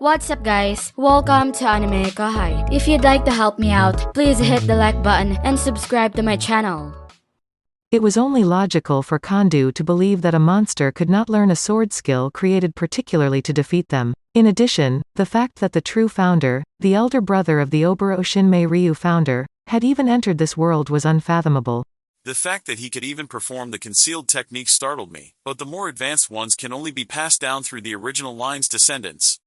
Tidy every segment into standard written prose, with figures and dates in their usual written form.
What's up guys? Welcome to AnimeKouhai. If you'd like to help me out, please hit the like button and subscribe to my channel. It was only logical for Kondou to believe that a monster could not learn a sword skill created particularly to defeat them. In addition, the fact that the true founder, the elder brother of the Oboro Shinmei Ryu founder, had even entered this world was unfathomable. The fact that he could even perform the concealed technique startled me, but the more advanced ones can only be passed down through the original line's descendants.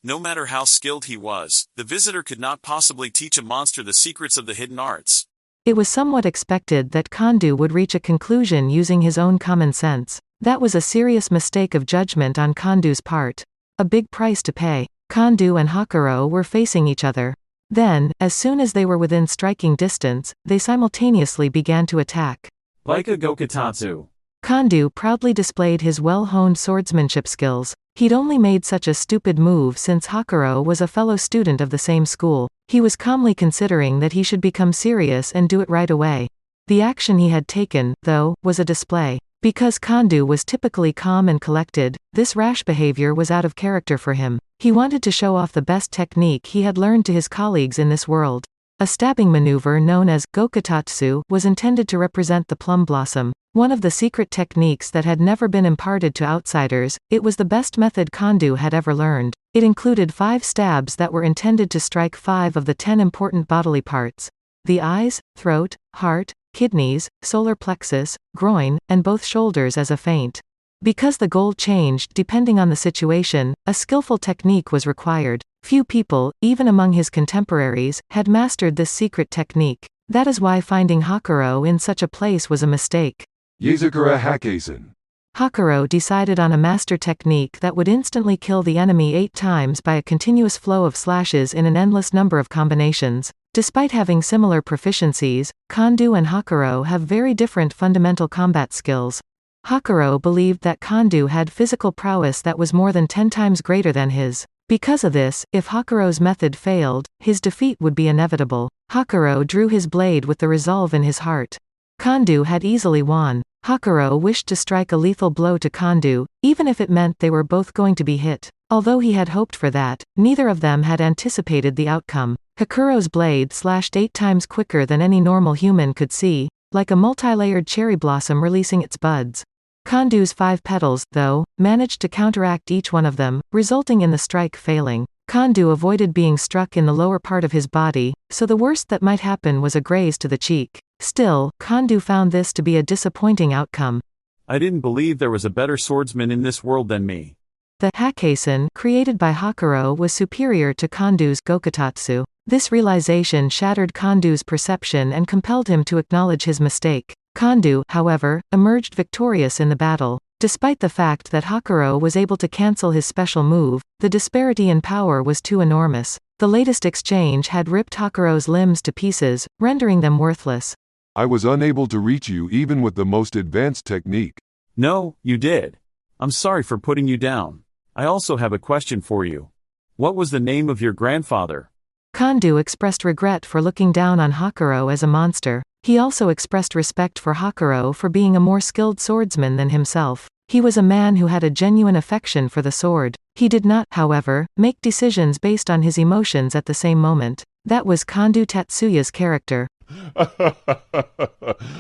No matter how skilled he was, the visitor could not possibly teach a monster the secrets of the hidden arts. It was somewhat expected that Kondou would reach a conclusion using his own common sense. That was a serious mistake of judgment on Kondou's part. A big price to pay. Kondou and Hakuro were facing each other. Then, as soon as they were within striking distance, they simultaneously began to attack. Like a Gokutatsu. Kondou proudly displayed his well-honed swordsmanship skills. He'd only made such a stupid move since Hakuro was a fellow student of the same school. He was calmly considering that he should become serious and do it right away. The action he had taken, though, was a display. Because Kondou was typically calm and collected, this rash behavior was out of character for him. He wanted to show off the best technique he had learned to his colleagues in this world. A stabbing maneuver known as Gokutatsu was intended to represent the plum blossom. One of the secret techniques that had never been imparted to outsiders, it was the best method Kondou had ever learned. It included 5 stabs that were intended to strike 5 of the 10 important bodily parts. The eyes, throat, heart, kidneys, solar plexus, groin, and both shoulders as a feint. Because the goal changed depending on the situation, a skillful technique was required. Few people, even among his contemporaries, had mastered this secret technique. That is why finding Hakuro in such a place was a mistake. Yizakura Hakeisen. Hakuro decided on a master technique that would instantly kill the enemy 8 times by a continuous flow of slashes in an endless number of combinations. Despite having similar proficiencies, Kondou and Hakuro have very different fundamental combat skills. Hakuro believed that Kondou had physical prowess that was more than 10 times greater than his. Because of this, if Hakuro's method failed, his defeat would be inevitable. Hakuro drew his blade with the resolve in his heart. Kondou had easily won. Hakuro wished to strike a lethal blow to Kondou, even if it meant they were both going to be hit. Although he had hoped for that, neither of them had anticipated the outcome. Hakuro's blade slashed 8 times quicker than any normal human could see, like a multi-layered cherry blossom releasing its buds. Kondou's 5 petals, though, managed to counteract each one of them, resulting in the strike failing. Kondou avoided being struck in the lower part of his body, so the worst that might happen was a graze to the cheek. Still, Kondou found this to be a disappointing outcome. I didn't believe there was a better swordsman in this world than me. The Hakeisen created by Hakuro was superior to Kondou's Gokutatsu. This realization shattered Kondou's perception and compelled him to acknowledge his mistake. Kondou, however, emerged victorious in the battle. Despite the fact that Hakuro was able to cancel his special move, the disparity in power was too enormous. The latest exchange had ripped Hakuro's limbs to pieces, rendering them worthless. I was unable to reach you even with the most advanced technique. No, you did. I'm sorry for putting you down. I also have a question for you. What was the name of your grandfather? Kondou expressed regret for looking down on Hakuro as a monster. He also expressed respect for Hakuro for being a more skilled swordsman than himself. He was a man who had a genuine affection for the sword. He did not, however, make decisions based on his emotions at the same moment. That was Kondou Tatsuya's character.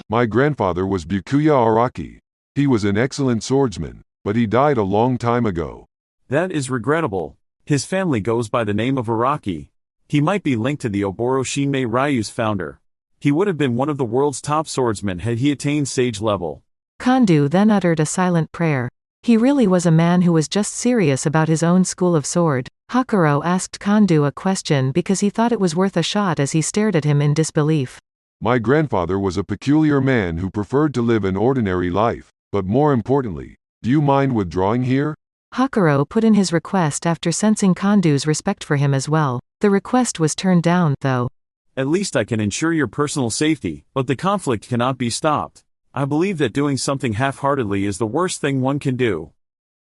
My grandfather was Byakuya Araki. He was an excellent swordsman, but he died a long time ago. That is regrettable. His family goes by the name of Araki. He might be linked to the Oboro Shinmei Ryu's founder. He would have been one of the world's top swordsmen had he attained sage level. Kondou then uttered a silent prayer. He really was a man who was just serious about his own school of sword. Hakuro asked Kondou a question because he thought it was worth a shot as he stared at him in disbelief. My grandfather was a peculiar man who preferred to live an ordinary life, but more importantly, do you mind withdrawing here? Hakuro put in his request after sensing Kondou's respect for him as well. The request was turned down, though. At least I can ensure your personal safety, but the conflict cannot be stopped. I believe that doing something half-heartedly is the worst thing one can do.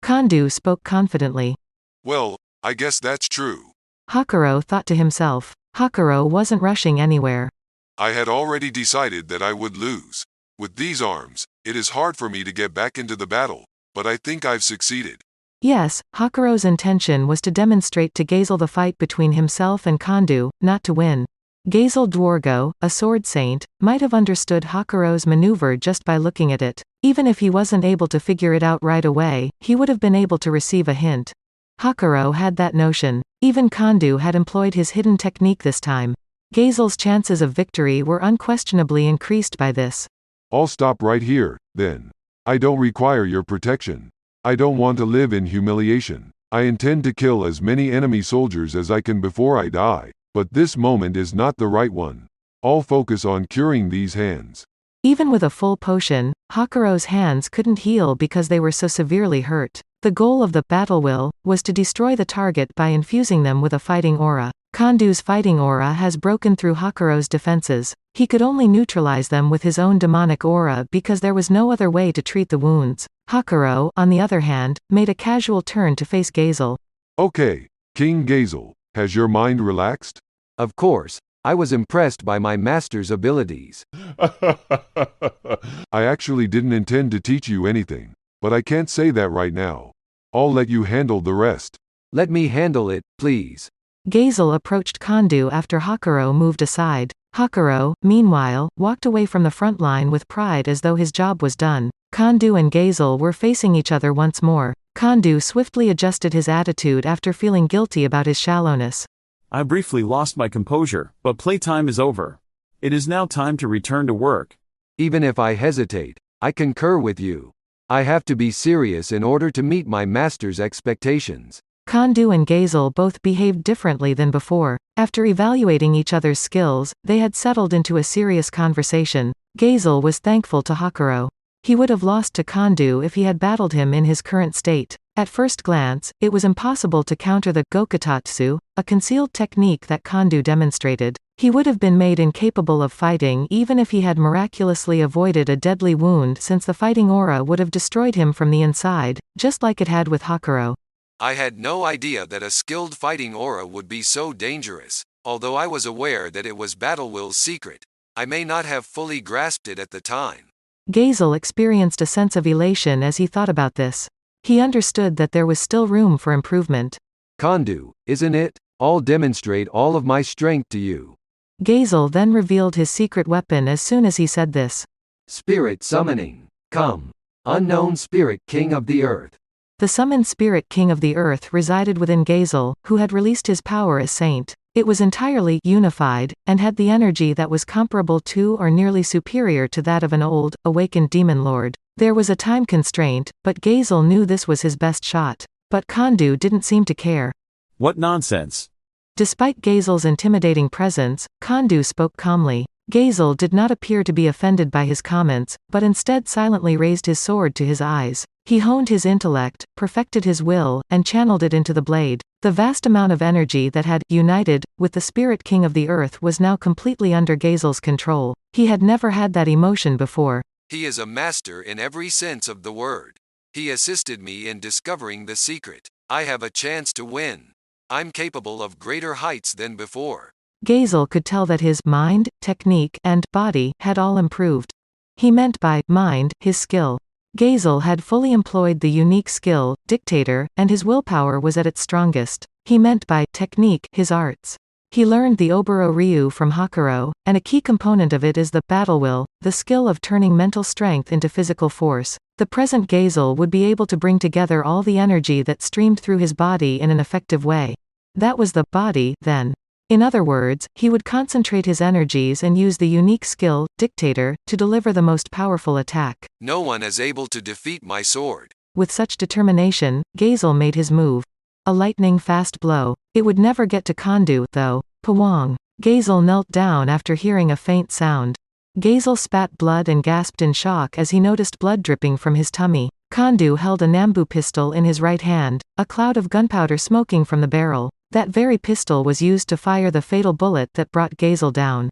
Kondou spoke confidently. Well, I guess that's true. Hakuro thought to himself. Hakuro wasn't rushing anywhere. I had already decided that I would lose. With these arms, it is hard for me to get back into the battle, but I think I've succeeded. Yes, Hakuro's intention was to demonstrate to Gazel the fight between himself and Kondou, not to win. Gazel Dwargo, a sword saint, might have understood Hakuro's maneuver just by looking at it. Even if he wasn't able to figure it out right away, he would have been able to receive a hint. Hakuro had that notion. Even Kondou had employed his hidden technique this time. Gazel's chances of victory were unquestionably increased by this. I'll stop right here, then. I don't require your protection. I don't want to live in humiliation. I intend to kill as many enemy soldiers as I can before I die, but this moment is not the right one. I'll focus on curing these hands. Even with a full potion, Hakuro's hands couldn't heal because they were so severely hurt. The goal of the battle will was to destroy the target by infusing them with a fighting aura. Kondou's fighting aura has broken through Hakuro's defenses. He could only neutralize them with his own demonic aura because there was no other way to treat the wounds. Hakuro, on the other hand, made a casual turn to face Gazel. Okay, King Gazel, has your mind relaxed? Of course, I was impressed by my master's abilities. I actually didn't intend to teach you anything, but I can't say that right now. I'll let you handle the rest. Let me handle it, please. Gazel approached Kondou after Hakuro moved aside. Hakuro, meanwhile, walked away from the front line with pride as though his job was done. Kondou and Gazel were facing each other once more. Kondou swiftly adjusted his attitude after feeling guilty about his shallowness. I briefly lost my composure, but playtime is over. It is now time to return to work. Even if I hesitate, I concur with you. I have to be serious in order to meet my master's expectations. Kondou and Gazel both behaved differently than before. After evaluating each other's skills, they had settled into a serious conversation. Gazel was thankful to Hakuro. He would have lost to Kondou if he had battled him in his current state. At first glance, it was impossible to counter the Gokutatsu, a concealed technique that Kondou demonstrated. He would have been made incapable of fighting even if he had miraculously avoided a deadly wound, since the fighting aura would have destroyed him from the inside, just like it had with Hakuro. I had no idea that a skilled fighting aura would be so dangerous. Although I was aware that it was Battlewill's secret, I may not have fully grasped it at the time. Gazel experienced a sense of elation as he thought about this. He understood that there was still room for improvement. Kondou, isn't it? I'll demonstrate all of my strength to you. Gazel then revealed his secret weapon as soon as he said this. Spirit summoning. Come. Unknown Spirit King of the Earth. The summoned Spirit King of the Earth resided within Gazel, who had released his power as Saint. It was entirely unified, and had the energy that was comparable to or nearly superior to that of an old, awakened demon lord. There was a time constraint, but Gazel knew this was his best shot. But Kondou didn't seem to care. What nonsense! Despite Gazel's intimidating presence, Kondou spoke calmly. Gazel did not appear to be offended by his comments, but instead silently raised his sword to his eyes. He honed his intellect, perfected his will, and channeled it into the blade. The vast amount of energy that had united with the Spirit King of the Earth was now completely under Gazel's control. He had never had that emotion before. He is a master in every sense of the word. He assisted me in discovering the secret. I have a chance to win. I'm capable of greater heights than before. Gazel could tell that his mind, technique, and body had all improved. He meant by mind his skill. Gazel had fully employed the unique skill, Dictator, and his willpower was at its strongest. He meant by technique his arts. He learned the Oboro Ryu from Hakuro, and a key component of it is the battle will, the skill of turning mental strength into physical force. The present Gazel would be able to bring together all the energy that streamed through his body in an effective way. That was the body, then. In other words, he would concentrate his energies and use the unique skill, Dictator, to deliver the most powerful attack. No one is able to defeat my sword. With such determination, Gazel made his move. A lightning-fast blow. It would never get to Kondou, though. Pawong. Gazel knelt down after hearing a faint sound. Gazel spat blood and gasped in shock as he noticed blood dripping from his tummy. Kondou held a Nambu pistol in his right hand, a cloud of gunpowder smoking from the barrel. That very pistol was used to fire the fatal bullet that brought Gazel down.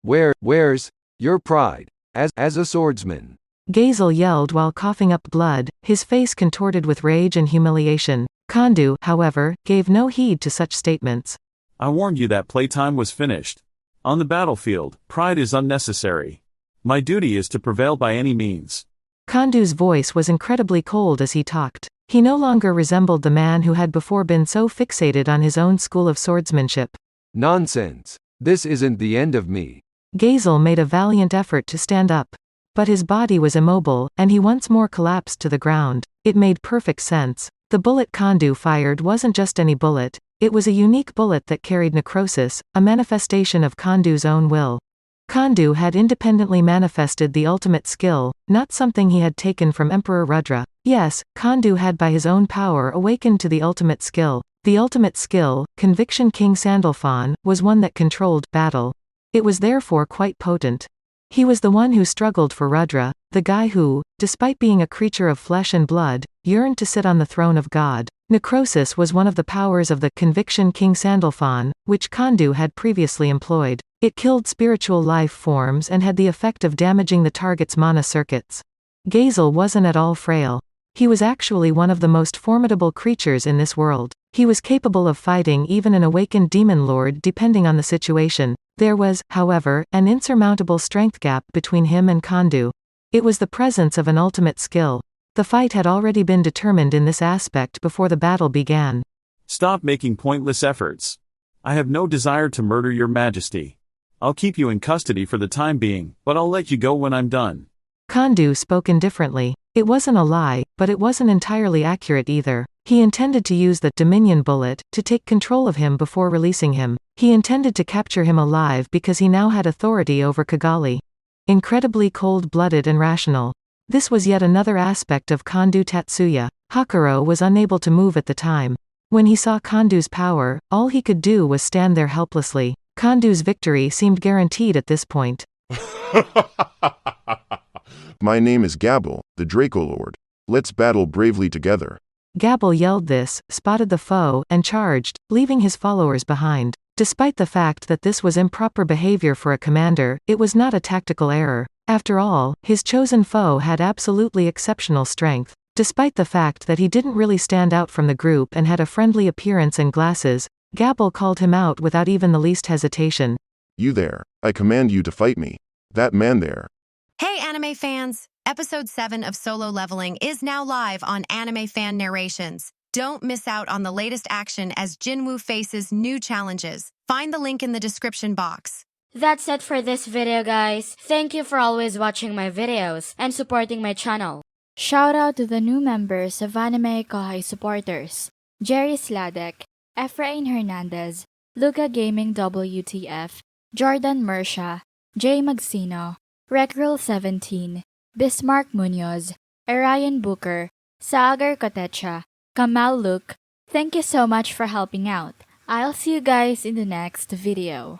Where's your pride, as a swordsman? Gazel yelled while coughing up blood, his face contorted with rage and humiliation. Kondou, however, gave no heed to such statements. I warned you that playtime was finished. On the battlefield, pride is unnecessary. My duty is to prevail by any means. Kondou's voice was incredibly cold as he talked. He no longer resembled the man who had before been so fixated on his own school of swordsmanship. Nonsense. This isn't the end of me. Gazel made a valiant effort to stand up. But his body was immobile, and he once more collapsed to the ground. It made perfect sense. The bullet Kondou fired wasn't just any bullet. It was a unique bullet that carried necrosis, a manifestation of Kondou's own will. Kondou had independently manifested the ultimate skill, not something he had taken from Emperor Rudra. Yes, Kondou had by his own power awakened to the ultimate skill. The ultimate skill, Conviction King Sandalphon, was one that controlled battle. It was therefore quite potent. He was the one who struggled for Rudra, the guy who, despite being a creature of flesh and blood, yearned to sit on the throne of God. Necrosis was one of the powers of the Conviction King Sandalphon, which Kondou had previously employed. It killed spiritual life forms and had the effect of damaging the target's mana circuits. Gazel wasn't at all frail. He was actually one of the most formidable creatures in this world. He was capable of fighting even an awakened demon lord depending on the situation. There was, however, an insurmountable strength gap between him and Kondou. It was the presence of an ultimate skill. The fight had already been determined in this aspect before the battle began. Stop making pointless efforts. I have no desire to murder your majesty. I'll keep you in custody for the time being, but I'll let you go when I'm done. Kondou spoke indifferently. It wasn't a lie, but it wasn't entirely accurate either. He intended to use the Dominion bullet to take control of him before releasing him. He intended to capture him alive because he now had authority over Kigali. Incredibly cold-blooded and rational. This was yet another aspect of Kondou Tatsuya. Hakuro was unable to move at the time. When he saw Kondou's power, all he could do was stand there helplessly. Kondou's victory seemed guaranteed at this point. My name is Gazel, the Draco Lord. Let's battle bravely together. Gazel yelled this, spotted the foe, and charged, leaving his followers behind. Despite the fact that this was improper behavior for a commander, it was not a tactical error. After all, his chosen foe had absolutely exceptional strength. Despite the fact that he didn't really stand out from the group and had a friendly appearance and glasses, Gazel called him out without even the least hesitation. You there, I command you to fight me. That man there. Hey anime fans! Episode 7 of Solo Leveling is now live on Anime Fan Narrations. Don't miss out on the latest action as Jinwoo faces new challenges. Find the link in the description box. That's it for this video, guys. Thank you for always watching my videos and supporting my channel. Shout out to the new members of AnimeKouhai supporters: Jerry Sladek, Efrain Hernandez, Luca Gaming WTF, Jordan Mersha, Jay Magsino, Recrel17, Bismarck Munoz, Arian Booker, Sagar Kotecha, Kamal Luke. Thank you so much for helping out. I'll see you guys in the next video.